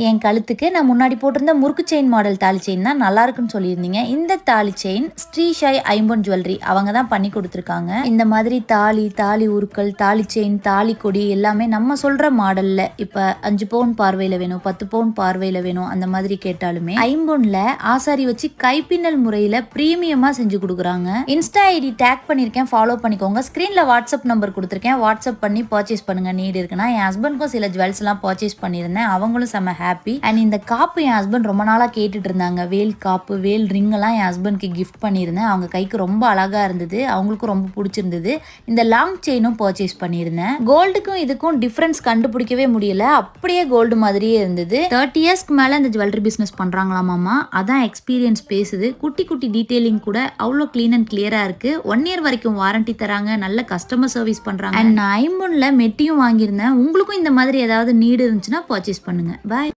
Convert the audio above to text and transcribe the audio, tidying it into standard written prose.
என் கழுத்துக்கு நான் முன்னாடி போட்டிருந்த முறுக்கு செயின் மாடல் தாலி செயின் தான் நல்லா இருக்குன்னு சொல்லியிருந்தீங்க. இந்த தாலி செயின் ஸ்ரீஷாய் ஐம்பொன் ஜுவல்லரி அவங்க தான் பண்ணி கொடுத்துருக்காங்க. இந்த மாதிரி தாலி உருக்கள், தாலி செயின், தாலி கொடி எல்லாமே நம்ம சொல்ற மாடல்ல இப்ப 5 பவுன் பார்வையில வேணும், 10 பவுன் பார்வையில வேணும் அந்த மாதிரி கேட்டாலுமே ஐம்பொன்ல ஆசாரி வச்சு கைப்பின்னல் முறையில பிரீமியமா செஞ்சு கொடுக்குறாங்க. இன்ஸ்டா ஐடி டேக் பண்ணிருக்கேன், ஃபாலோ பண்ணிக்கோங்க. ஸ்கிரீன்ல வாட்ஸ்அப் நம்பர் கொடுத்துருக்கேன், வாட்ஸ்அப் பண்ணி பர்ச்சேஸ் பண்ணுங்க. நீடு இருக்குன்னா என் ஹஸ்பண்ட்க்கும் சில ஜுவல்ஸ் எல்லாம் பர்ச்சேஸ் பண்ணியிருந்தேன், அவங்களும் செம்ம ஹாப்பி. அண்ட் இந்த காப்பு என் ஹஸ்பண்ட் ரொம்ப நாளா கேட்டுட்டு இருந்தாங்க. வேல் காப்பு, வேல் ரிங் எல்லாம் என் ஹஸ்பண்ட்க்கு கிஃப்ட் பண்ணியிருந்தேன். அவங்க கைக்கு ரொம்ப அழகா இருந்தது, அவங்களுக்கும் ரொம்ப பிடிச்சிருந்தது. இந்த லாங் செயினும் பர்ச்சேஸ் பண்ணியிருந்தேன். கோல்டுக்கும் இதுக்கும் டிஃபரன்ஸ் கண்டுபிடிக்கவே முடியல, அப்படியே கோல்டு மாதிரியே இருந்தது. 30 இயர்ஸ்க்கு மேல இந்த ஜுவல்லரி பிசினஸ் பண்றாங்களாமாமா, அதான் எக்ஸ்பீரியன்ஸ் பேசுது. குட்டி குட்டி டீடைலிங் கூட அவ்வளோ கிளீன் அண்ட் கிளியரா இருக்கு. 1 இயர் வரைக்கும் வாரண்டி தராங்க, நல்ல கஸ்டமர் சர்வீஸ் பண்றாங்க. அண்ட் நான் ஐம்பொன்ல மெட்டியும் வாங்கியிருந்தேன். உங்களுக்கும் இந்த மாதிரி ஏதாவது நீடு இருந்துச்சுன்னா பர்ச்சேஸ் பண்ணுங்க. பாய்.